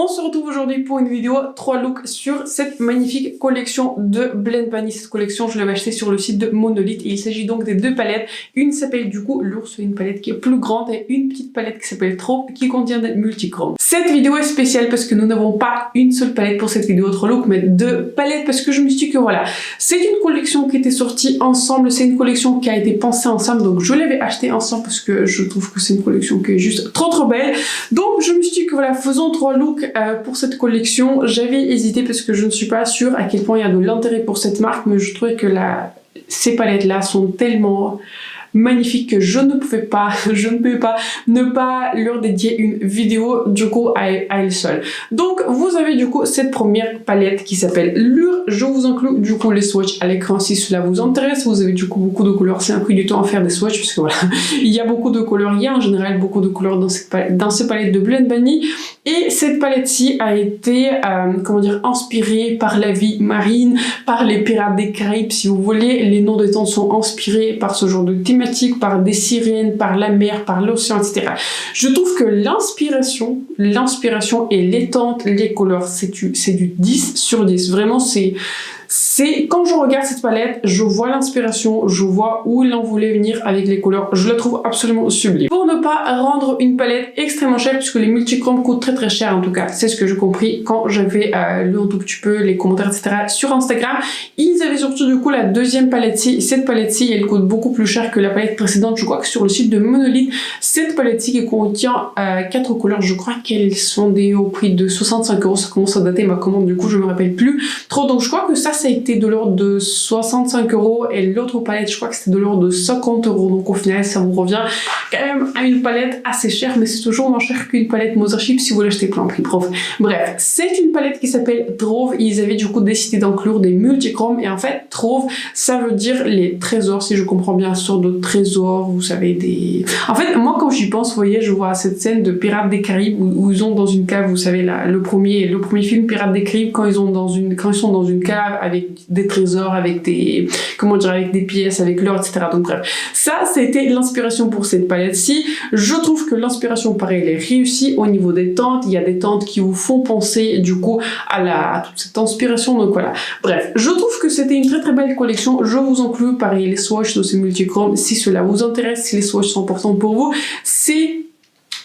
On se retrouve aujourd'hui pour une vidéo 3 looks sur cette magnifique collection de Blend Bunny. Cette collection, je l'avais achetée sur le site de Monolith et il s'agit donc des deux palettes. Une s'appelle du coup l'ours, une palette qui est plus grande, et une petite palette qui s'appelle Trove qui contient des multichromes. Cette vidéo est spéciale parce que nous n'avons pas une seule palette pour cette vidéo 3 looks, mais deux palettes parce que je me suis dit que voilà, c'est une collection qui était sortie ensemble, c'est une collection qui a été pensée ensemble, donc je l'avais achetée ensemble parce que je trouve que c'est une collection qui est juste trop belle. Donc je me suis dit que voilà, faisons 3 looks pour cette collection. J'avais hésité parce que je ne suis pas sûre à quel point il y a de l'intérêt pour cette marque, mais je trouvais que ces palettes là sont tellement magnifiques que je ne pouvais pas ne pas leur dédier une vidéo du coup à elle seule. Donc vous avez du coup cette première palette qui s'appelle Lure. Je vous inclus du coup les swatchs à l'écran si cela vous intéresse. Vous avez du coup beaucoup de couleurs, c'est un pris du temps à faire des swatchs parce que voilà, il y a beaucoup de couleurs, il y a en général beaucoup de couleurs dans ces palettes de Blend Bunny. Et cette palette-ci a été, comment dire, inspirée par la vie marine, par les pirates des Caraïbes si vous voulez. Les noms des tentes sont inspirés par ce genre de thématique, par des sirènes, par la mer, par l'océan, etc. Je trouve que l'inspiration et les tentes, les couleurs, c'est du 10 sur 10. Vraiment, quand je regarde cette palette, je vois l'inspiration, je vois où il en voulait venir avec les couleurs. Je la trouve absolument sublime. Pour ne pas rendre une palette extrêmement chère, puisque les multichromes coûtent très cher en tout cas, c'est ce que j'ai compris quand j'avais lu un tout petit peu les commentaires, etc. sur Instagram. Ils avaient surtout du coup la deuxième palette-ci. Cette palette-ci, elle coûte beaucoup plus cher que la palette précédente. Je crois que sur le site de Monolith, cette palette-ci qui contient 4 couleurs, je crois qu'elles sont au prix de 65 €. Ça commence à dater ma commande, du coup je me rappelle plus trop. Donc je crois que ça a été de l'ordre de 65 € et l'autre palette je crois que c'était de l'ordre de 50 €. Donc au final ça vous revient quand même à une palette assez chère, mais c'est toujours moins cher qu'une palette Mothership si vous l'achetez plein prix. Bref, c'est une palette qui s'appelle Trove. Ils avaient du coup décidé d'inclure des multichromes et en fait Trove ça veut dire les trésors, si je comprends bien, sorte de trésors, vous savez, des... En fait moi quand j'y pense, vous voyez, je vois cette scène de Pirates des Caraïbes où ils sont dans une cave, vous savez là, le premier film Pirates des Caraïbes, quand ils sont dans une cave avec des trésors, avec des, comment dire, avec des pièces, avec l'or, etc. Donc bref, ça c'était l'inspiration pour cette palette-ci. Je trouve que l'inspiration, pareil, elle est réussie au niveau des tentes. Il y a des tentes qui vous font penser du coup à toute cette inspiration. Donc voilà, bref, je trouve que c'était une très belle collection. Je vous inclus pareil les swatchs de ces multichromes si cela vous intéresse, si les swatchs sont importants pour vous.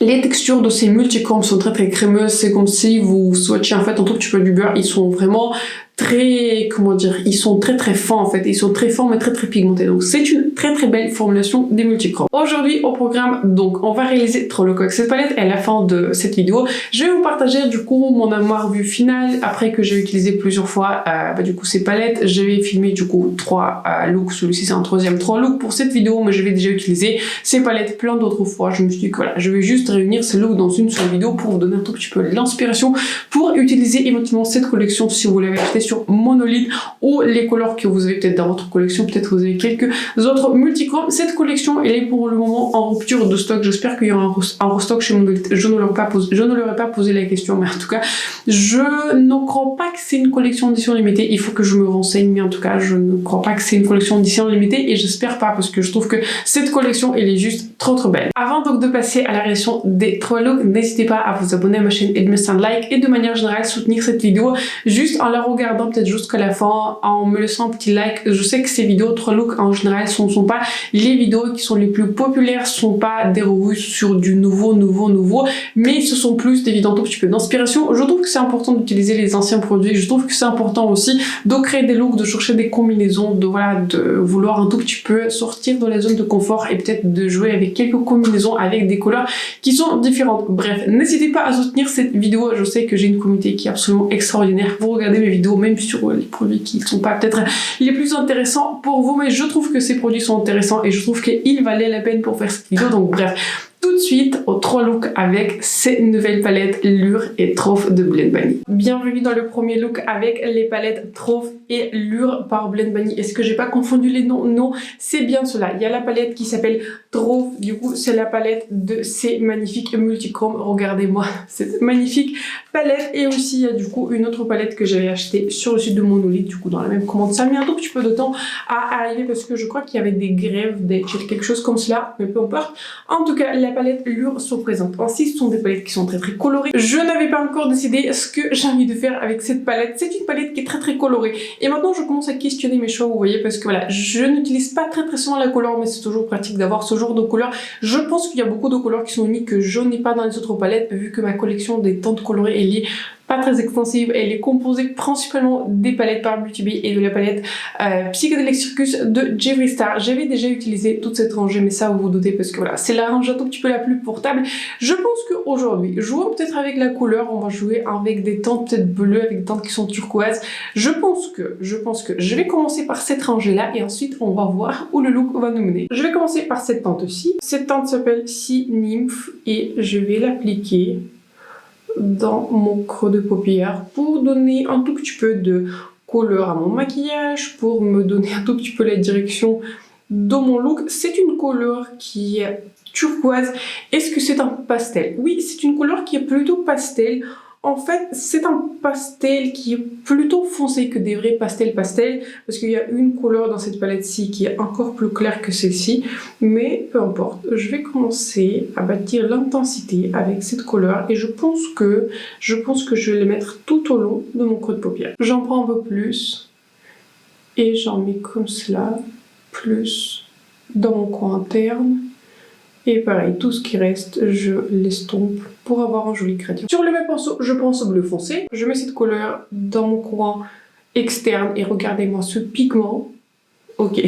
Les textures de ces multichromes sont très crémeuses. C'est comme si vous swatchiez en fait un tout petit peu du beurre. Ils sont vraiment très, comment dire, ils sont très fins en fait, ils sont très forts mais très pigmentés, donc c'est une très belle formulation des multichromes. Aujourd'hui au programme, donc on va réaliser 3 looks avec cette palette et à la fin de cette vidéo je vais vous partager du coup mon armoire vue finale après que j'ai utilisé plusieurs fois du coup ces palettes. Je vais filmer du coup 3 looks, celui-ci c'est un troisième 3 looks pour cette vidéo, mais je vais déjà utiliser ces palettes plein d'autres fois. Je me suis dit que voilà, je vais juste réunir ces looks dans une seule vidéo pour vous donner un tout petit peu l'inspiration pour utiliser éventuellement cette collection si vous l'avez acheté sur Monolith, ou les couleurs que vous avez peut-être dans votre collection, peut-être vous avez quelques autres multichromes. Cette collection elle est pour le moment en rupture de stock. J'espère qu'il y aura un restock chez Monolith. Je ne leur ai pas posé la question, mais en tout cas je ne crois pas que c'est une collection d'édition limitée. Il faut que je me renseigne, mais en tout cas je ne crois pas que c'est une collection d'édition limitée et j'espère pas, parce que je trouve que cette collection elle est juste trop belle. Avant donc de passer à la réalisation des 3 looks, n'hésitez pas à vous abonner à ma chaîne et de me laisser un like, et de manière générale soutenir cette vidéo juste en la regardant peut-être jusqu'à la fin, en me laissant un petit like. Je sais que ces vidéos 3 looks en général sont pas les vidéos qui sont les plus populaires, sont pas des revues sur du nouveau, mais ce sont plus des vidéos un tout petit peu d'inspiration. Je trouve que c'est important d'utiliser les anciens produits. Je trouve que c'est important aussi de créer des looks, de chercher des combinaisons, de vouloir un tout petit peu sortir de la zone de confort et peut-être de jouer avec quelques combinaisons avec des couleurs qui sont différentes. Bref, n'hésitez pas à soutenir cette vidéo. Je sais que j'ai une communauté qui est absolument extraordinaire. Vous regardez mes vidéos même sur les produits qui ne sont pas peut-être les plus intéressants pour vous, mais je trouve que ces produits sont intéressants et je trouve qu'il valait la peine pour faire cette vidéo. Donc bref, tout de suite aux 3 looks avec ces nouvelles palettes Lure et Trove de Blend Bunny. Bienvenue dans le premier look avec les palettes Trove et Lure par Blend Bunny. Est-ce que j'ai pas confondu les noms? Non, c'est bien cela. Il y a la palette qui s'appelle Trove, du coup c'est la palette de ces magnifiques multichromes. Regardez-moi cette magnifique palette, et aussi il y a du coup une autre palette que j'avais achetée sur le site de Monolith, du coup dans la même commande. Ça a mis un tout petit peu de temps à arriver parce que je crois qu'il y avait des grèves, quelque chose comme cela, mais peu importe. En tout cas, la palette Lure se présente ainsi. Ce sont des palettes qui sont très colorées. Je n'avais pas encore décidé ce que j'ai envie de faire avec cette palette. C'est une palette qui est très colorée. Et maintenant je commence à questionner mes choix, vous voyez, parce que voilà, je n'utilise pas très souvent la couleur, mais c'est toujours pratique d'avoir ce genre de couleur. Je pense qu'il y a beaucoup de couleurs qui sont uniques que je n'ai pas dans les autres palettes, vu que ma collection des teintes colorées elle est pas très extensive. Elle est composée principalement des palettes par Beauty Bay et de la palette Psychedelic Circus de Jeffree Star. J'avais déjà utilisé toute cette rangée, mais ça vous vous doutez parce que voilà, c'est la rangée un tout petit peu la plus portable. Je pense qu'aujourd'hui, jouons peut-être avec la couleur, on va jouer avec des teintes peut-être bleues, avec des teintes qui sont turquoises. Je pense que je vais commencer par cette rangée là et ensuite on va voir où le look va nous mener. Je vais commencer par cette teinte-ci. Cette teinte s'appelle Sea Nymph et je vais l'appliquer dans mon creux de paupière pour donner un tout petit peu de couleur à mon maquillage, pour me donner un tout petit peu la direction de mon look. C'est une couleur qui est turquoise. Est-ce que c'est un pastel? Oui, c'est une couleur qui est plutôt pastel. En fait, c'est un pastel qui est plutôt foncé que des vrais pastels parce qu'il y a une couleur dans cette palette-ci qui est encore plus claire que celle-ci, mais peu importe. Je vais commencer à bâtir l'intensité avec cette couleur et je pense que je vais les mettre tout au long de mon creux de paupière. J'en prends un peu plus et j'en mets comme cela, plus dans mon coin interne. Et pareil, tout ce qui reste, je l'estompe pour avoir un joli gradient. Sur le même pinceau, je prends ce bleu foncé. Je mets cette couleur dans mon coin externe et regardez-moi ce pigment. Ok,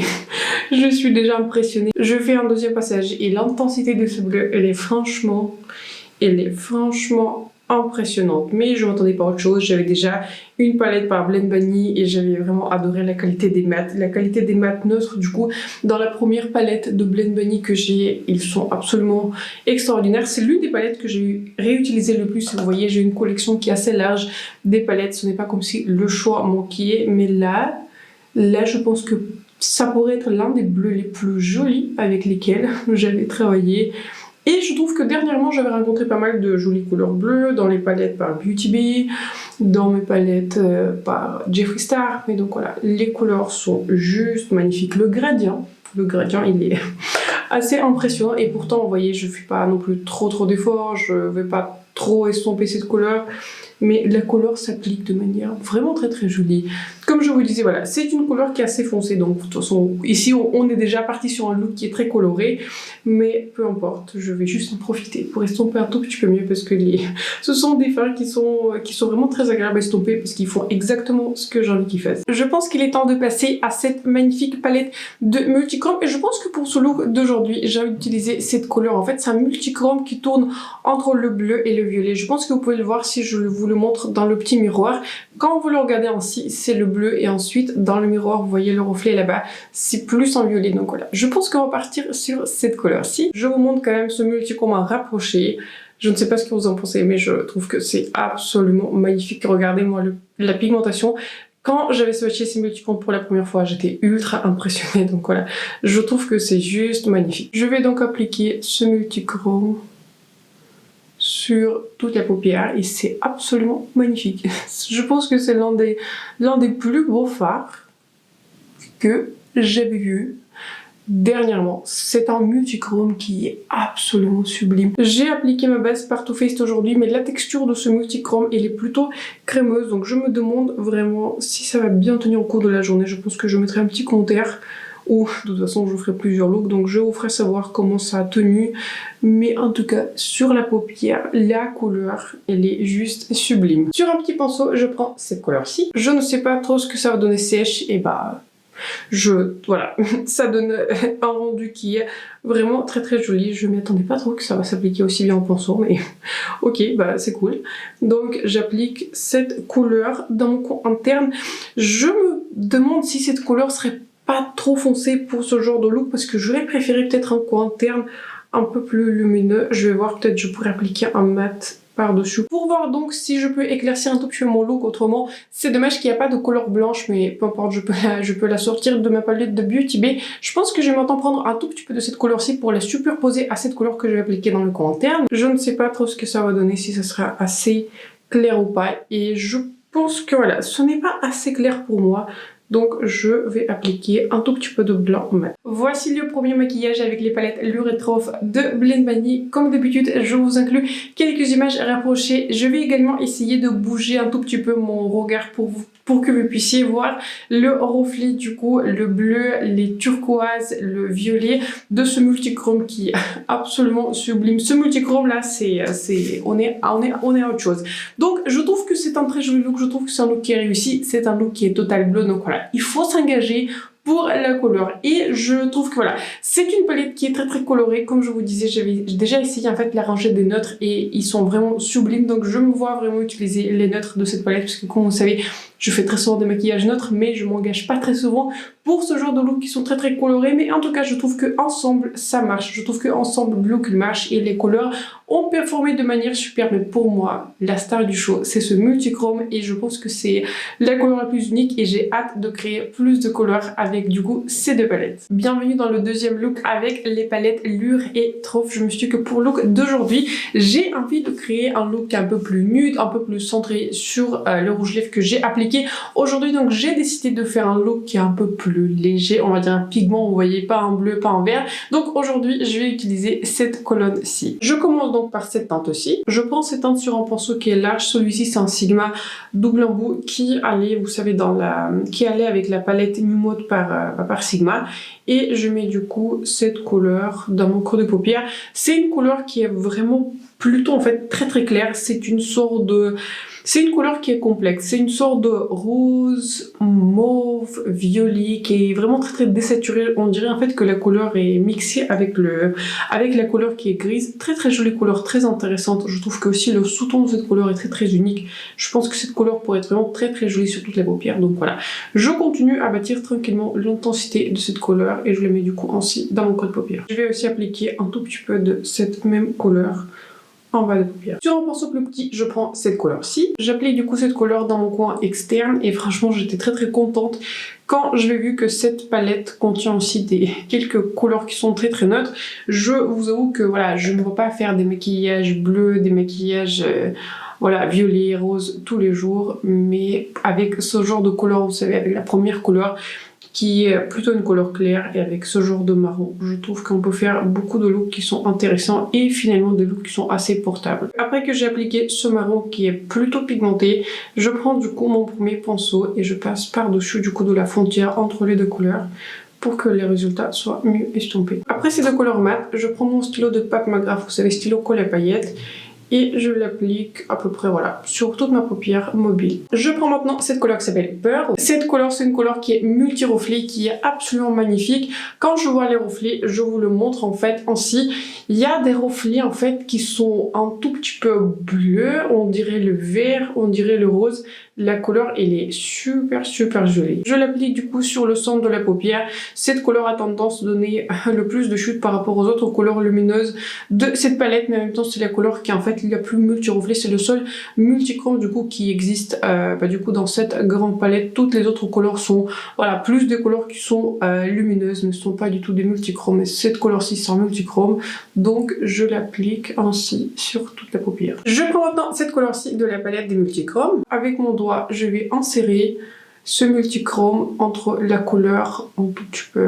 je suis déjà impressionnée. Je fais un deuxième passage et l'intensité de ce bleu, elle est franchement impressionnante. Mais je m'attendais pas à autre chose. J'avais déjà une palette par Blend Bunny et j'avais vraiment adoré la qualité des mats. La qualité des mats neutres, du coup, dans la première palette de Blend Bunny que j'ai, ils sont absolument extraordinaires. C'est l'une des palettes que j'ai réutilisé le plus. Vous voyez, j'ai une collection qui est assez large des palettes. Ce n'est pas comme si le choix manquait, mais là, je pense que ça pourrait être l'un des bleus les plus jolis avec lesquels j'avais travaillé. Et je trouve que dernièrement, j'avais rencontré pas mal de jolies couleurs bleues dans les palettes par Beauty Bay, dans mes palettes par Jeffree Star. Mais donc voilà, les couleurs sont juste magnifiques. Le gradient, il est assez impressionnant. Et pourtant, vous voyez, je ne fais pas non plus trop d'efforts. Je ne vais pas trop estomper cette couleur. Mais la couleur s'applique de manière vraiment très jolie. Comme je vous le disais, voilà, c'est une couleur qui est assez foncée. Donc de toute façon, ici on est déjà parti sur un look qui est très coloré. Mais peu importe, je vais juste en profiter pour estomper un tout petit peu mieux. Parce que ce sont des fards qui sont vraiment très agréables à estomper. Parce qu'ils font exactement ce que j'ai envie qu'ils fassent. Je pense qu'il est temps de passer à cette magnifique palette de multichrome. Et je pense que pour ce look d'aujourd'hui, j'ai utilisé cette couleur. En fait, c'est un multichrome qui tourne entre le bleu et le violet. Je pense que vous pouvez le voir si je vous le montre dans le petit miroir. Quand vous le regardez ainsi, c'est le bleu et ensuite dans le miroir, vous voyez le reflet là-bas, c'est plus en violet. Donc voilà, je pense qu'on va partir sur cette couleur-ci. Je vous montre quand même ce multichrome à rapprocher. Je ne sais pas ce que vous en pensez, mais je trouve que c'est absolument magnifique. Regardez-moi la pigmentation. Quand j'avais swatché ces multichromes pour la première fois, j'étais ultra impressionnée. Donc voilà, je trouve que c'est juste magnifique. Je vais donc appliquer ce multichrome sur toute la paupière et c'est absolument magnifique. Je pense que c'est l'un des plus beaux fards que j'avais vu dernièrement. C'est un multichrome qui est absolument sublime. J'ai appliqué ma base par Too Faced aujourd'hui, mais la texture de ce multichrome elle est plutôt crémeuse, donc je me demande vraiment si ça va bien tenir au cours de la journée. Je pense que je mettrai un petit commentaire ou de toute façon je vous ferai plusieurs looks, donc je vous ferai savoir comment ça a tenu. Mais en tout cas sur la paupière, la couleur elle est juste sublime. Sur un petit pinceau, je prends cette couleur-ci. Je ne sais pas trop ce que ça va donner sèche, et bah voilà, ça donne un rendu qui est vraiment très joli. Je m'y attendais pas trop que ça va s'appliquer aussi bien en pinceau, mais ok, bah c'est cool. Donc j'applique cette couleur dans mon coin interne. Je me demande si cette couleur serait pas trop foncée pour ce genre de look, parce que j'aurais préféré peut-être un coin interne un peu plus lumineux. Je vais voir, peut-être je pourrais appliquer un mat par-dessus pour voir donc si je peux éclaircir un tout petit peu mon look autrement. C'est dommage qu'il n'y a pas de couleur blanche, mais peu importe, je peux la sortir de ma palette de Beauty Bay. Je pense que je vais maintenant prendre un tout petit peu de cette couleur-ci pour la superposer à cette couleur que je vais appliquer dans le coin interne. Je ne sais pas trop ce que ça va donner, si ça sera assez clair ou pas, et je pense que voilà, ce n'est pas assez clair pour moi. Donc je vais appliquer un tout petit peu de blanc mat. Voici le premier maquillage avec les palettes Lure et Troph de Blend Bunny. Comme d'habitude, je vous inclus quelques images rapprochées. Je vais également essayer de bouger un tout petit peu mon regard pour que vous puissiez voir le reflet du coup, le bleu, les turquoises, le violet de ce multichrome qui est absolument sublime. Ce multichrome là, on est à autre chose. Donc je trouve que c'est un très joli look, je trouve que c'est un look qui est réussi, c'est un look qui est total bleu, donc voilà, il faut s'engager pour la couleur. Et je trouve que voilà, c'est une palette qui est très très colorée. Comme je vous disais, j'avais déjà essayé en fait la rangée des neutres et ils sont vraiment sublimes. Donc je me vois vraiment utiliser les neutres de cette palette parce que comme vous savez, je fais très souvent des maquillages neutres, mais je m'engage pas très souvent pour ce genre de look qui sont très très colorés. Mais en tout cas, je trouve que ensemble ça marche. Je trouve que ensemble le look marche et les couleurs ont performé de manière super. Mais pour moi, la star du show, c'est ce multichrome et je pense que c'est la couleur la plus unique et j'ai hâte de créer plus de couleurs avec du coup ces deux palettes. Bienvenue dans le deuxième look avec les palettes Lure et Troph. Je me suis dit que pour le look d'aujourd'hui, j'ai envie de créer un look un peu plus nude, un peu plus centré sur le rouge lèvres que j'ai appliqué aujourd'hui. Donc j'ai décidé de faire un look qui est un peu plus léger, on va dire un pigment, vous voyez, pas un bleu, pas un vert. Donc aujourd'hui, je vais utiliser cette colonne-ci. Je commence donc par cette teinte-ci. Je prends cette teinte sur un pinceau qui est large. Celui-ci, c'est un Sigma double embout qui allait, vous savez, qui allait avec la palette New Mode par Sigma. Et je mets du coup cette couleur dans mon creux de paupière. C'est une couleur qui est vraiment plutôt en fait très très claire. C'est une couleur qui est complexe. C'est une sorte de rose, mauve, violet qui est vraiment très très désaturée. On dirait en fait que la couleur est mixée avec la couleur qui est grise. Très très jolie couleur, très intéressante. Je trouve que aussi le sous-ton de cette couleur est très très unique. Je pense que cette couleur pourrait être vraiment très très jolie sur toute la paupière. Donc voilà. Je continue à bâtir tranquillement l'intensité de cette couleur et je la mets du coup ainsi dans mon creux de paupière. Je vais aussi appliquer un tout petit peu de cette même couleur en bas de paupière. Sur un pinceau plus petit, je prends cette couleur-ci. J'applique du coup cette couleur dans mon coin externe et franchement, j'étais très très contente quand j'ai vu que cette palette contient aussi quelques couleurs qui sont très très neutres. Je vous avoue que voilà, je ne vais pas faire des maquillages bleus, des maquillages voilà, violet, rose tous les jours, mais avec ce genre de couleur, vous savez, avec la première couleur qui est plutôt une couleur claire et avec ce genre de marron, je trouve qu'on peut faire beaucoup de looks qui sont intéressants et finalement des looks qui sont assez portables. Après que j'ai appliqué ce marron qui est plutôt pigmenté, je prends du coup mon premier pinceau et je passe par-dessus du coup de la frontière entre les deux couleurs pour que les résultats soient mieux estompés. Après ces deux couleurs mat, je prends mon stylo de Pat McGrath, vous savez, stylo colle à paillettes, et je l'applique à peu près voilà sur toute ma paupière mobile. Je prends maintenant cette couleur qui s'appelle Pearl. Cette couleur, c'est une couleur qui est multi-reflet, qui est absolument magnifique. Quand je vois les reflets, je vous le montre en fait ainsi. Il y a des reflets en fait qui sont un tout petit peu bleus, on dirait le vert, on dirait le rose. La couleur, elle est super super jolie. Je l'applique du coup sur le centre de la paupière. Cette couleur a tendance à donner le plus de chute par rapport aux autres couleurs lumineuses de cette palette, mais en même temps c'est la couleur qui en fait il y a plus multi-reflet, c'est le seul multichrome du coup qui existe du coup dans cette grande palette. Toutes les autres couleurs sont voilà plus des couleurs qui sont lumineuses, mais ne sont pas du tout des multichromes. Et cette couleur-ci c'est un multichrome, donc je l'applique ainsi sur toute la paupière. Je prends maintenant cette couleur-ci de la palette des multichromes. Avec mon doigt, je vais insérer ce multichrome entre la couleur un tout petit peu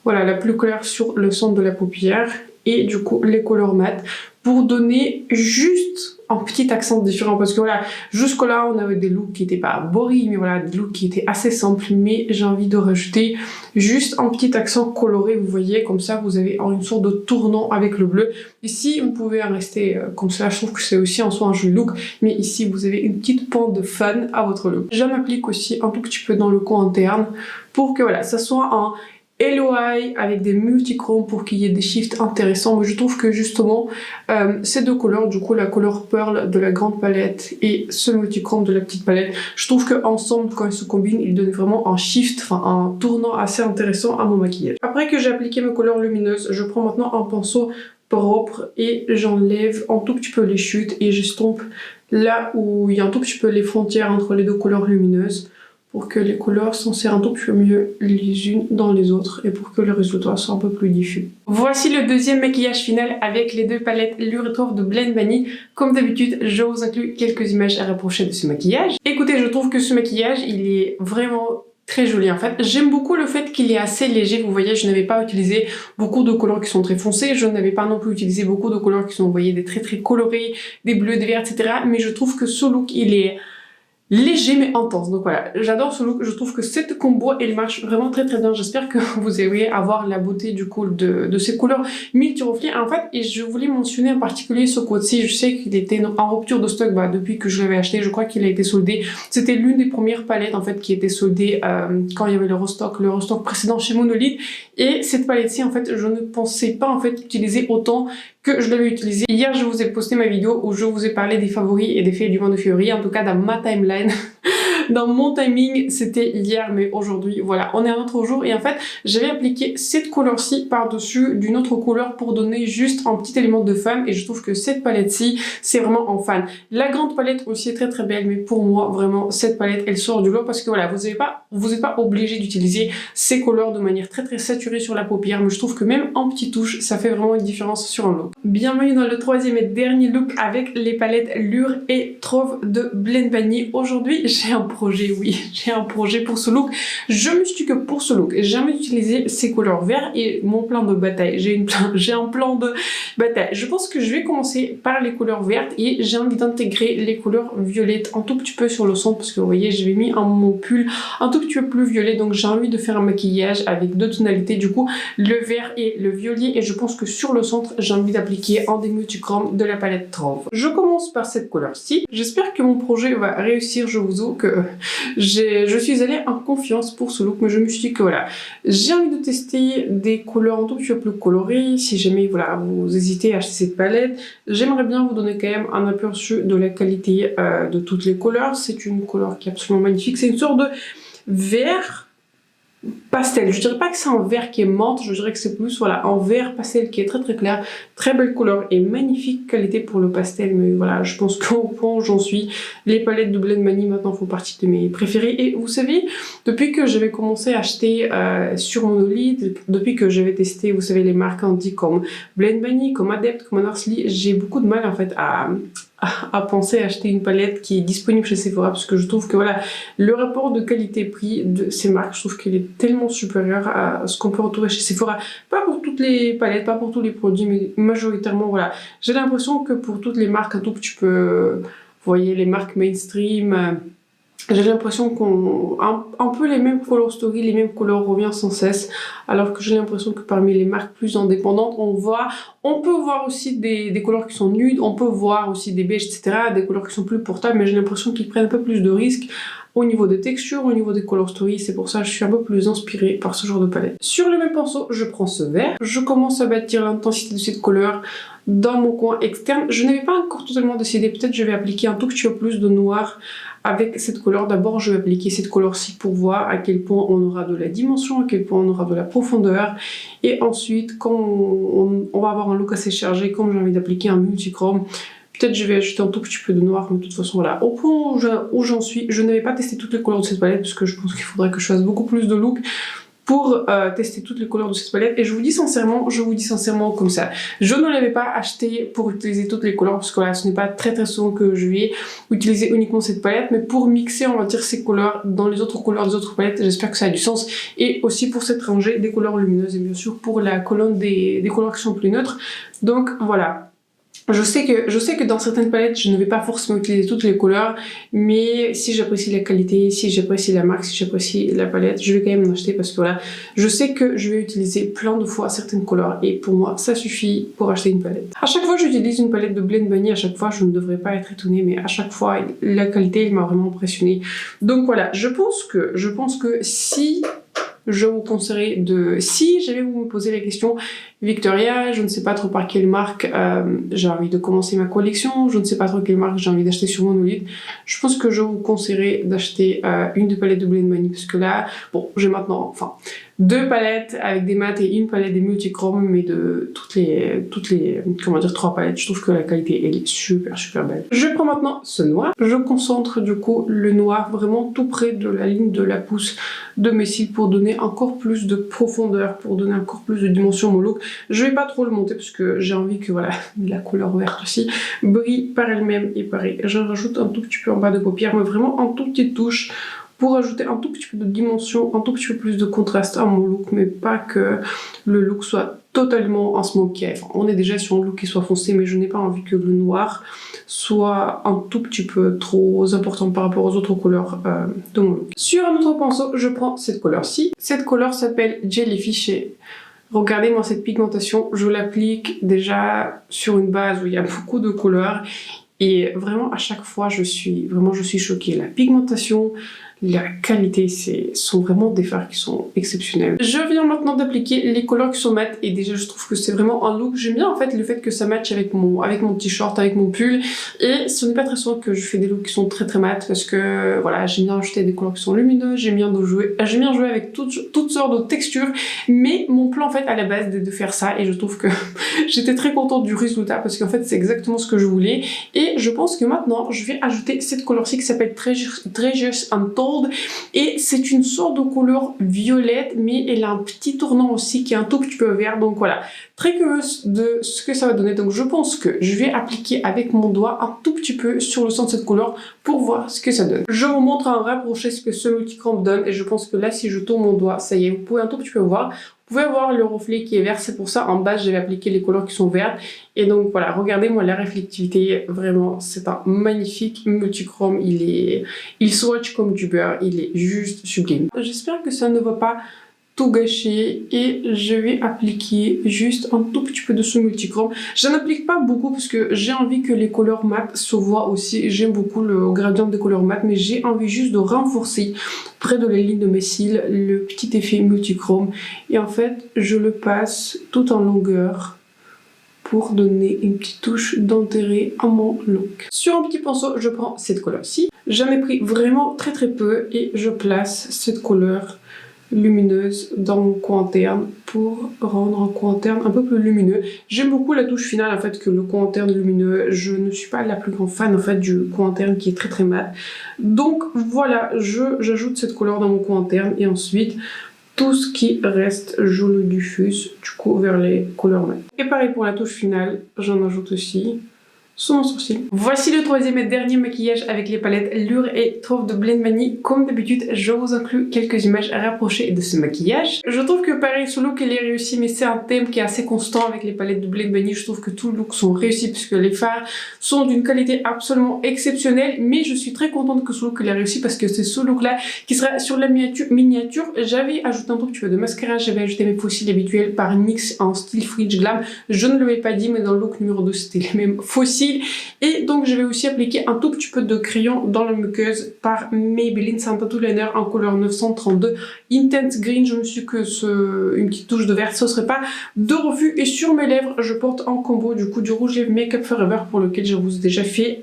voilà la plus claire sur le centre de la paupière et du coup les couleurs mat pour donner juste un petit accent différent parce que voilà, jusque là on avait des looks qui étaient pas boring, mais voilà, des looks qui étaient assez simples, mais j'ai envie de rajouter juste un petit accent coloré, vous voyez, comme ça vous avez une sorte de tournant avec le bleu. Ici vous pouvez en rester comme ça, je trouve que c'est aussi en soi un joli look, mais ici vous avez une petite pointe de fun à votre look. J'en applique aussi un tout petit peu dans le coin interne pour que voilà, ça soit un LOI avec des multichromes pour qu'il y ait des shifts intéressants. Mais je trouve que justement ces deux couleurs, du coup la couleur Pearl de la grande palette et ce multichrome de la petite palette, je trouve que ensemble quand ils se combinent, ils donnent vraiment un shift, enfin un tournant assez intéressant à mon maquillage. Après que j'ai appliqué mes couleurs lumineuses, je prends maintenant un pinceau propre et j'enlève un tout petit peu les chutes et j'estompe là où il y a un tout petit peu les frontières entre les deux couleurs lumineuses, pour que les couleurs s'insèrent un tout petit peu mieux les unes dans les autres et pour que le résultat soit un peu plus diffus. Voici le deuxième maquillage final avec les deux palettes Lure et Troph de Blend Bunny. Comme d'habitude, je vous inclus quelques images à rapprocher de ce maquillage. Écoutez, je trouve que ce maquillage, il est vraiment très joli en fait. J'aime beaucoup le fait qu'il est assez léger. Vous voyez, je n'avais pas utilisé beaucoup de couleurs qui sont très foncées. Je n'avais pas non plus utilisé beaucoup de couleurs qui sont, vous voyez, des très colorés, des bleus, des verts, etc. Mais je trouve que ce look, il est léger mais intense. Donc voilà, j'adore ce look. Je trouve que cette combo, elle marche vraiment très bien. J'espère que vous aimez avoir la beauté du coup de ces couleurs multi-reflets. En fait, et je voulais mentionner en particulier ce code-ci. Je sais qu'il était en rupture de stock depuis que je l'avais acheté. Je crois qu'il a été soldé. C'était l'une des premières palettes en fait qui était soldée quand il y avait le restock précédent chez Monolith. Et cette palette-ci, en fait, je ne pensais pas en fait utiliser autant que je l'avais utilisé. Hier, je vous ai posté ma vidéo où je vous ai parlé des favoris et des faits du mois de février, en tout cas dans ma timeline. Dans mon timing, c'était hier, mais aujourd'hui, voilà, on est un autre jour. Et en fait, j'avais appliqué cette couleur-ci par-dessus d'une autre couleur pour donner juste un petit élément de femme. Et je trouve que cette palette-ci, c'est vraiment en fan. La grande palette aussi est très belle, mais pour moi, vraiment, cette palette, elle sort du lot parce que voilà, vous n'êtes pas obligé d'utiliser ces couleurs de manière très saturée sur la paupière. Mais je trouve que même en petite touche, ça fait vraiment une différence sur un look. Bienvenue dans le troisième et dernier look avec les palettes Lure et Trove de Blend Bunny. Aujourd'hui, j'ai un projet pour ce look. Je me suis dit que pour ce look, j'ai envie d'utiliser ces couleurs verts et mon plan de bataille. J'ai un plan de bataille. Je pense que je vais commencer par les couleurs vertes et j'ai envie d'intégrer les couleurs violettes un tout petit peu sur le centre parce que vous voyez, j'avais mis mon pull un tout petit peu plus violet, donc j'ai envie de faire un maquillage avec deux tonalités, du coup le vert et le violet, et je pense que sur le centre, j'ai envie d'appliquer un des multichromes de la palette Trove. Je commence par cette couleur-ci. J'espère que mon projet va réussir. Je vous avoue que je suis allée en confiance pour ce look, mais je me suis dit que voilà, j'ai envie de tester des couleurs un tout petit peu plus colorées. Si jamais voilà, vous hésitez à acheter cette palette, j'aimerais bien vous donner quand même un aperçu de la qualité de toutes les couleurs. C'est une couleur qui est absolument magnifique. C'est une sorte de vert pastel. Je dirais pas que c'est un vert qui est menthe, je dirais que c'est plus voilà un vert pastel qui est très clair, très belle couleur et magnifique qualité pour le pastel. Mais voilà, je pense qu'au point où j'en suis, les palettes de Blend Bunny maintenant font partie de mes préférées. Et vous savez, depuis que j'avais commencé à acheter sur Monolith, depuis que j'avais testé, vous savez, les marques indie comme Blend Bunny, comme Adept, comme Anarsley, j'ai beaucoup de mal en fait à penser à acheter une palette qui est disponible chez Sephora parce que je trouve que voilà, le rapport de qualité-prix de ces marques, je trouve qu'il est tellement supérieur à ce qu'on peut retrouver chez Sephora. Pas pour toutes les palettes, pas pour tous les produits, mais majoritairement voilà. J'ai l'impression que pour toutes les marques un tout petit peu, vous voyez, les marques mainstream, j'ai l'impression qu'on un peu les mêmes color story, les mêmes couleurs reviennent sans cesse, alors que j'ai l'impression que parmi les marques plus indépendantes, on peut voir aussi des couleurs qui sont nudes, on peut voir aussi des beiges, etc., des couleurs qui sont plus portables, mais j'ai l'impression qu'ils prennent un peu plus de risques au niveau des textures, au niveau des color story. C'est pour ça que je suis un peu plus inspirée par ce genre de palette. Sur le même pinceau, je prends ce vert, je commence à bâtir l'intensité de cette couleur dans mon coin externe. Je n'avais pas encore totalement décidé, peut-être je vais appliquer un tout petit peu plus de noir avec cette couleur. D'abord, je vais appliquer cette couleur-ci pour voir à quel point on aura de la dimension, à quel point on aura de la profondeur. Et ensuite, quand on va avoir un look assez chargé, comme j'ai envie d'appliquer un multichrome, peut-être je vais ajouter un tout petit peu de noir, mais de toute façon, voilà. Au point où j'en suis, je n'avais pas testé toutes les couleurs de cette palette, parce que je pense qu'il faudrait que je fasse beaucoup plus de looks pour tester toutes les couleurs de cette palette. Et je vous dis sincèrement comme ça, je ne l'avais pas acheté pour utiliser toutes les couleurs parce que là ce n'est pas très souvent que je vais utiliser uniquement cette palette, mais pour mixer on va dire ces couleurs dans les autres couleurs des autres palettes. J'espère que ça a du sens, et aussi pour cette rangée des couleurs lumineuses et bien sûr pour la colonne des couleurs qui sont plus neutres. Donc voilà. Je sais que dans certaines palettes, je ne vais pas forcément utiliser toutes les couleurs, mais si j'apprécie la qualité, si j'apprécie la marque, si j'apprécie la palette, je vais quand même en acheter parce que voilà, je sais que je vais utiliser plein de fois certaines couleurs et pour moi, ça suffit pour acheter une palette. À chaque fois que j'utilise une palette de Blend Bunny, à chaque fois, je ne devrais pas être étonnée, mais à chaque fois, la qualité, elle m'a vraiment impressionnée. Donc voilà, je pense que si je vous conseillerais si jamais vous me posez la question, Victoria, je ne sais pas trop par quelle marque j'ai envie de commencer ma collection, je ne sais pas trop quelle marque j'ai envie d'acheter sur Monolith, je pense que je vous conseillerais d'acheter une des palettes de Blend Bunny parce que là, bon, j'ai maintenant, enfin, 2 palettes avec des mats et une palette des multichromes, mais de toutes les, comment dire, 3 palettes, je trouve que la qualité elle est super belle. Je prends maintenant ce noir, je concentre du coup le noir vraiment tout près de la ligne de la pousse de mes cils pour donner encore plus de profondeur, pour donner encore plus de dimension à mon look. Je vais pas trop le monter parce que j'ai envie que voilà, la couleur verte aussi brille par elle-même, et pareil, je rajoute un tout petit peu en bas de paupière, mais vraiment en toute petite touche pour ajouter un tout petit peu de dimension, un tout petit peu plus de contraste à mon look, mais pas que le look soit totalement un smoky eye. Enfin, on est déjà sur un look qui soit foncé, mais je n'ai pas envie que le noir soit un tout petit peu trop important par rapport aux autres couleurs de mon look. Sur un autre pinceau, je prends cette couleur-ci. Cette couleur s'appelle Jellyfish et regardez moi cette pigmentation, je l'applique déjà sur une base où il y a beaucoup de couleurs et vraiment à chaque fois je suis choquée. La pigmentation, la qualité, sont vraiment des fards qui sont exceptionnels. Je viens maintenant d'appliquer les couleurs qui sont mates et déjà je trouve que c'est vraiment un look. J'aime bien en fait le fait que ça matche avec mon t-shirt, avec mon pull et ce n'est pas très souvent que je fais des looks qui sont très mat parce que voilà, j'aime bien ajouter des couleurs qui sont lumineuses, j'aime bien jouer avec toutes sortes de textures, mais mon plan en fait à la base de faire ça et je trouve que j'étais très contente du résultat parce qu'en fait c'est exactement ce que je voulais et je pense que maintenant je vais ajouter cette couleur-ci qui s'appelle Treasures Untold et c'est une sorte de couleur violette mais elle a un petit tournant aussi qui est un tout petit peu vert, donc voilà, très curieuse de ce que ça va donner. Donc je pense que je vais appliquer avec mon doigt un tout petit peu sur le centre de cette couleur pour voir ce que ça donne. Je vous montre un rapproché ce que ce multichrome donne et je pense que là si je tourne mon doigt, ça y est, vous pouvez un tout petit peu voir. Vous pouvez voir le reflet qui est vert, c'est pour ça en bas j'avais appliqué les couleurs qui sont vertes. Et donc voilà, regardez-moi la réflectivité, vraiment c'est un magnifique multichrome, il swatch comme du beurre, il est juste sublime. J'espère que ça ne va pas tout gâcher et je vais appliquer juste un tout petit peu de ce multichrome. Je n'applique pas beaucoup parce que j'ai envie que les couleurs mat se voient aussi. J'aime beaucoup le gradient des couleurs mat, mais j'ai envie juste de renforcer près de la ligne de mes cils le petit effet multichrome. Et en fait, je le passe tout en longueur pour donner une petite touche d'intérêt à mon look. Sur un petit pinceau, je prends cette couleur-ci. J'en ai pris vraiment très peu et je place cette couleur lumineuse dans mon coin interne pour rendre un coin interne un peu plus lumineux. J'aime beaucoup la touche finale en fait que le coin interne lumineux. Je ne suis pas la plus grande fan en fait du coin interne qui est très mat. Donc voilà, j'ajoute cette couleur dans mon coin interne et ensuite tout ce qui reste je le diffuse du coup vers les couleurs mat. Et pareil pour la touche finale, j'en ajoute aussi sur mon sourcil. Voici le troisième et dernier maquillage avec les palettes Lure et Trove de Blend Manie. Comme d'habitude, je vous inclus quelques images rapprochées de ce maquillage. Je trouve que pareil, ce look il est réussi, mais c'est un thème qui est assez constant avec les palettes de Blend Manie. Je trouve que tous les looks sont réussis puisque les fards sont d'une qualité absolument exceptionnelle. Mais je suis très contente que ce look il est réussi parce que c'est ce look là qui sera sur la miniature. J'avais ajouté un tout petit peu de mascara, j'avais ajouté mes fossiles habituels par NYX en style Fringe Glam. Je ne l'avais pas dit, mais dans le look numéro 2 c'était les mêmes fossiles. Et donc je vais aussi appliquer un tout petit peu de crayon dans la muqueuse par Maybelline. C'est un tattoo liner en couleur 932 Intense Green. Je me suis dit que une petite touche de vert ce serait pas de refus. Et sur mes lèvres je porte en combo du coup du rouge lèvres Make Up Forever pour lequel je vous ai déjà fait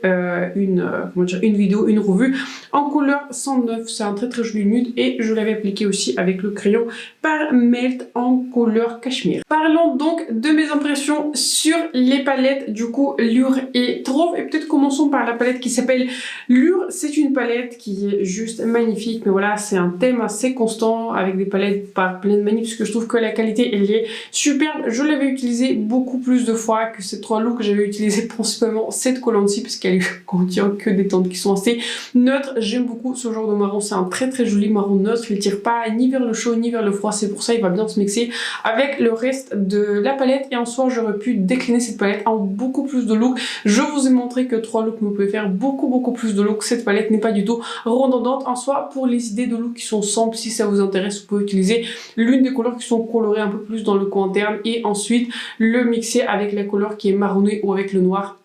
une vidéo, une revue en couleur 109. C'est un très joli nude et je l'avais appliqué aussi avec le crayon par Melt en couleur cachemire. Parlons donc de mes impressions sur les palettes du coup Lure et Trove, et peut-être commençons par la palette qui s'appelle Lure. C'est une palette qui est juste magnifique, mais voilà, c'est un thème assez constant avec des palettes par Blend Manie puisque je trouve que la qualité elle est superbe. Je l'avais utilisée beaucoup plus de fois que ces trois looks. J'avais utilisé principalement cette collant-ci parce qu'elle contient que des teintes qui sont assez neutres. J'aime beaucoup ce genre de marron, c'est un très joli marron neutre, il tire pas ni vers le chaud ni vers le froid, c'est pour ça il va bien se mixer avec le reste de la palette. Et en soi j'aurais pu décliner cette palette en beaucoup plus de looks. Je vous ai montré que 3 looks vous pouvez faire beaucoup plus de looks. Cette palette n'est pas du tout redondante en soi. Pour les idées de looks qui sont simples, si ça vous intéresse, vous pouvez utiliser l'une des couleurs qui sont colorées un peu plus dans le coin interne et ensuite le mixer avec la couleur qui est marronnée ou avec le noir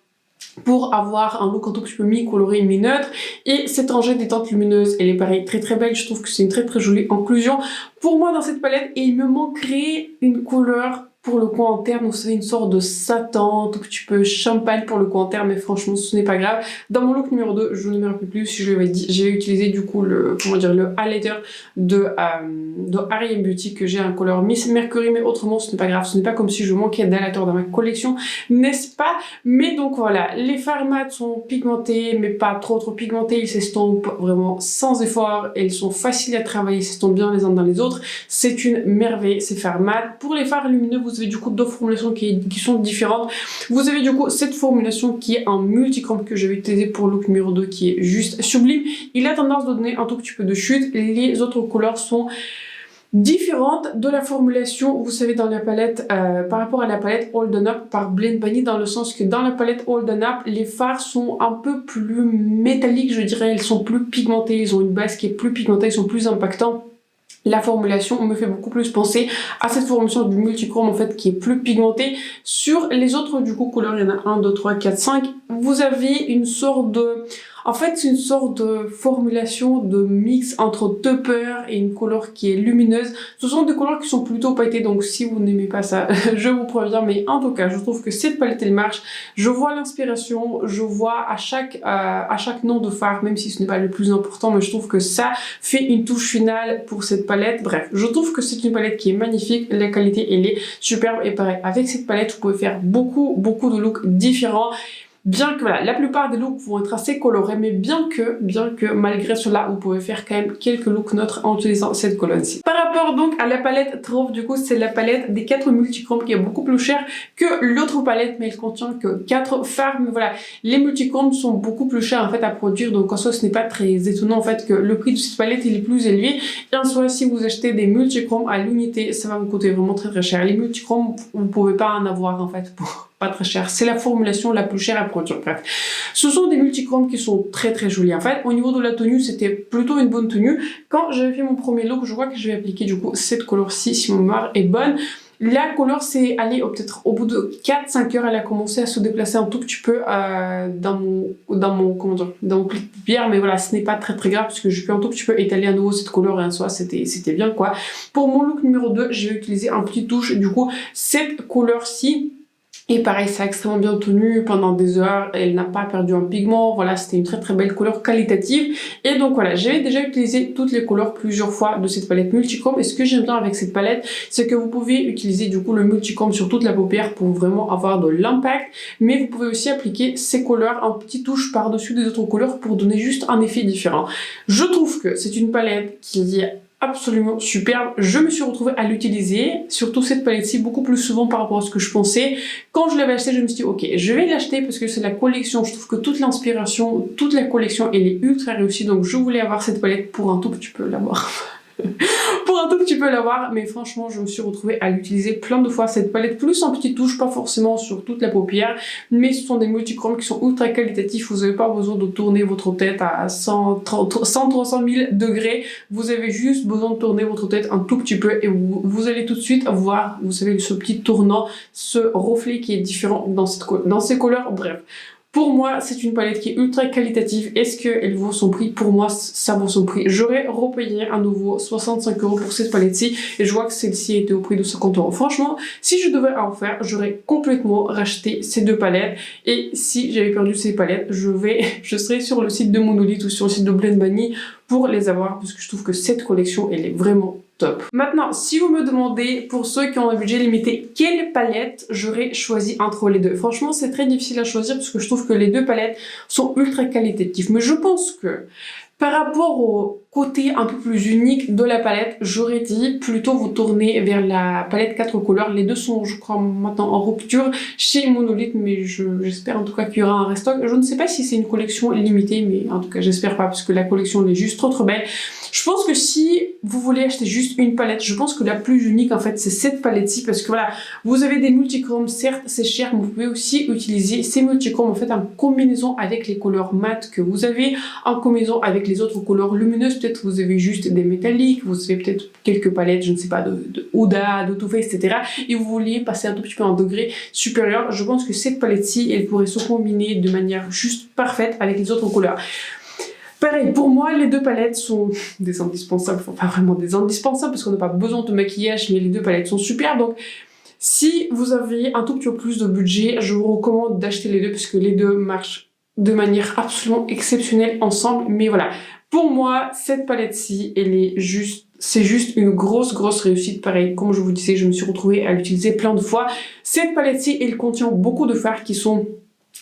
pour avoir un look un tout petit peu mi-coloré, mi-neutre. Et cette rangée des teintes lumineuses, elle est pareil très belle. Je trouve que c'est une très jolie inclusion pour moi dans cette palette. Et il me manquerait une couleur pour le coin interne, vous savez, une sorte de satin, tout petit peu champagne pour le coin interne, mais franchement ce n'est pas grave. Dans mon look numéro 2, je ne me rappelle plus si je l'avais dit, j'ai utilisé du coup le highlighter de Harry Beauty que j'ai en couleur Miss Mercury, mais autrement ce n'est pas grave, ce n'est pas comme si je manquais d'highlighter dans ma collection, n'est-ce pas? Mais donc voilà, les fards mat sont pigmentés, mais pas trop pigmentés, ils s'estompent vraiment sans effort, elles sont faciles à travailler, s'estompent bien les uns dans les autres, c'est une merveille ces fards mat. Pour les fards lumineux, vous vous avez du coup deux formulations qui sont différentes. Vous avez du coup cette formulation qui est un multichrome que je vais utiliser pour le look numéro 2 qui est juste sublime. Il a tendance de donner un tout petit peu de chute. Les autres couleurs sont différentes de la formulation, vous savez, dans la palette, par rapport à la palette Hold Up par Blend Bunny, dans le sens que dans la palette Hold Up, les fards sont un peu plus métalliques, je dirais, ils sont plus pigmentés, ils ont une base qui est plus pigmentée, ils sont plus impactants. La formulation me fait beaucoup plus penser à cette formulation du multichrome en fait qui est plus pigmentée. Sur les autres du coup couleurs, il y en a 1, 2, 3, 4, 5. Vous avez une sorte de... En fait, c'est une sorte de formulation de mix entre tupper et une couleur qui est lumineuse. Ce sont des couleurs qui sont plutôt pailletées, donc si vous n'aimez pas ça, je vous préviens. Mais en tout cas, je trouve que cette palette, elle marche. Je vois l'inspiration, je vois à chaque nom de fard, même si ce n'est pas le plus important, mais je trouve que ça fait une touche finale pour cette palette. Bref, je trouve que c'est une palette qui est magnifique. La qualité, elle est superbe. Et pareil, avec cette palette, vous pouvez faire beaucoup de looks différents. Bien que voilà, la plupart des looks vont être assez colorés, mais bien que malgré cela, vous pouvez faire quand même quelques looks neutres en utilisant cette colonne-ci. Par rapport donc à la palette Trove, du coup, c'est la palette des 4 multichromes qui est beaucoup plus chère que l'autre palette, mais elle contient que 4 fards. Mais voilà, les multichromes sont beaucoup plus chers en fait à produire, donc en soi, ce n'est pas très étonnant en fait que le prix de cette palette il est plus élevé. Et en soi, si vous achetez des multichromes à l'unité, ça va vous coûter vraiment très cher. Les multichromes, vous pouvez pas en avoir en fait pour pas très cher. C'est la formulation la plus chère à produire. Bref, ce sont des multichromes qui sont très jolis. En fait, au niveau de la tenue, c'était plutôt une bonne tenue. Quand j'avais fait mon premier look, je vois que je vais appliquer du coup cette couleur-ci si mon mémoire est bonne. La couleur c'est allée peut-être au bout de 4-5 heures, elle a commencé à se déplacer un tout petit peu dans mon pli de paupière, mais voilà, ce n'est pas très grave parce que je peux un tout petit peu étaler à nouveau cette couleur et en soi c'était bien quoi. Pour mon look numéro 2, je vais utiliser un petit touche du coup cette couleur-ci. Et pareil, c'est extrêmement bien tenu pendant des heures, elle n'a pas perdu un pigment, voilà, c'était une très belle couleur qualitative. Et donc voilà, j'ai déjà utilisé toutes les couleurs plusieurs fois de cette palette multichrome. Et ce que j'aime bien avec cette palette, c'est que vous pouvez utiliser du coup le multichrome sur toute la paupière pour vraiment avoir de l'impact. Mais vous pouvez aussi appliquer ces couleurs en petites touches par-dessus des autres couleurs pour donner juste un effet différent. Je trouve que c'est une palette qui est absolument superbe. Je me suis retrouvée à l'utiliser, surtout cette palette-ci, beaucoup plus souvent par rapport à ce que je pensais. Quand je l'avais acheté, je me suis dit, ok, je vais l'acheter parce que c'est la collection. Je trouve que toute l'inspiration, toute la collection, elle est ultra réussie. Donc, je voulais avoir cette palette pour un tout petit peu l'avoir. Pour un tout petit peu l'avoir, mais franchement je me suis retrouvée à l'utiliser plein de fois cette palette, plus en petites touches, pas forcément sur toute la paupière, mais ce sont des multichromes qui sont ultra qualitatifs. Vous n'avez pas besoin de tourner votre tête à 100-300 000 degrés, vous avez juste besoin de tourner votre tête un tout petit peu et vous allez tout de suite voir, vous savez, ce petit tournant, ce reflet qui est différent dans ces couleurs. Bref, pour moi, c'est une palette qui est ultra qualitative. Est-ce qu'elle vaut son prix? Pour moi, ça vaut son prix. J'aurais repayé à nouveau 65 € pour cette palette-ci et je vois que celle-ci était au prix de 50 €. Franchement, si je devais en faire, j'aurais complètement racheté ces deux palettes. Et si j'avais perdu ces palettes, je serais sur le site de Monolith ou sur le site de Blend Bunny pour les avoir parce que je trouve que cette collection, elle est vraiment top. Maintenant, si vous me demandez, pour ceux qui ont un budget limité, quelle palette j'aurais choisi entre les deux? Franchement, c'est très difficile à choisir parce que je trouve que les deux palettes sont ultra qualitatives. Mais je pense que par rapport au côté un peu plus unique de la palette, j'aurais dit plutôt vous tourner vers la palette 4 couleurs. Les deux sont, je crois, maintenant en rupture chez Monolith, mais j'espère en tout cas qu'il y aura un restock. Je ne sais pas si c'est une collection limitée, mais en tout cas j'espère pas parce que la collection est juste trop belle. Je pense que si vous voulez acheter juste une palette, je pense que la plus unique en fait c'est cette palette-ci parce que voilà, vous avez des multichromes, certes c'est cher, mais vous pouvez aussi utiliser ces multichromes en fait en combinaison avec les couleurs mat que vous avez, en combinaison avec les autres couleurs lumineuses. Peut-être vous avez juste des métalliques, vous avez peut-être quelques palettes, je ne sais pas, de Huda, de Too Faced, etc. Et vous vouliez passer un tout petit peu en degré supérieur. Je pense que cette palette-ci, elle pourrait se combiner de manière juste parfaite avec les autres couleurs. Pareil, pour moi, les deux palettes sont des indispensables, enfin pas vraiment des indispensables parce qu'on n'a pas besoin de maquillage, mais les deux palettes sont super. Donc, si vous avez un tout petit peu plus de budget, je vous recommande d'acheter les deux parce que les deux marchent de manière absolument exceptionnelle ensemble. Mais voilà, pour moi, cette palette-ci, c'est juste une grosse réussite. Pareil, comme je vous disais, je me suis retrouvée à l'utiliser plein de fois. Cette palette-ci, elle contient beaucoup de fards qui sont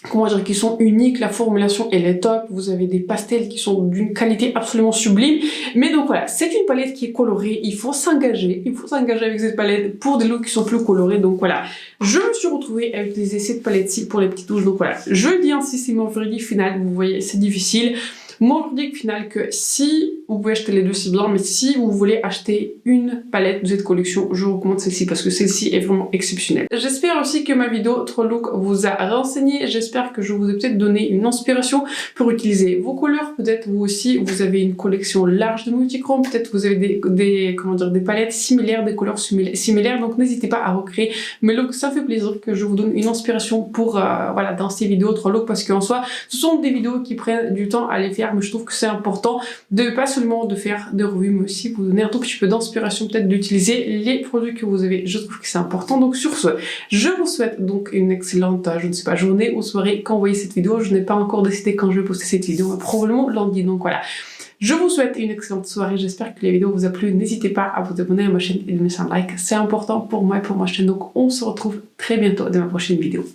comment dire, qui sont uniques, la formulation elle est top, vous avez des pastels qui sont d'une qualité absolument sublime, mais donc voilà, c'est une palette qui est colorée, il faut s'engager avec cette palette pour des looks qui sont plus colorés, donc voilà, je me suis retrouvée à utiliser cette palette-ci pour les petites touches, donc voilà, je dis ainsi, c'est mon verdict final, vous voyez, c'est difficile. Mon verdict final que si vous pouvez acheter les deux c'est bien, mais si vous voulez acheter une palette de cette collection, je vous recommande celle-ci parce que celle-ci est vraiment exceptionnelle. J'espère aussi que ma vidéo 3 looks vous a renseigné, j'espère que je vous ai peut-être donné une inspiration pour utiliser vos couleurs, peut-être vous aussi vous avez une collection large de multichrome, peut-être vous avez des palettes similaires, des couleurs similaires, donc n'hésitez pas à recréer mes looks, ça fait plaisir que je vous donne une inspiration pour voilà, dans ces vidéos 3 looks parce qu'en soi ce sont des vidéos qui prennent du temps à les faire, mais je trouve que c'est important de pas seulement de faire des revues mais aussi vous donner un tout petit peu d'inspiration, peut-être d'utiliser les produits que vous avez, je trouve que c'est important. Donc sur ce, je vous souhaite donc une excellente, je ne sais pas, journée ou soirée quand vous voyez cette vidéo, je n'ai pas encore décidé quand je vais poster cette vidéo, mais probablement lundi, donc voilà. Je vous souhaite une excellente soirée, j'espère que la vidéo vous a plu, n'hésitez pas à vous abonner à ma chaîne et de me laisser un like, c'est important pour moi et pour ma chaîne, donc on se retrouve très bientôt dans ma prochaine vidéo.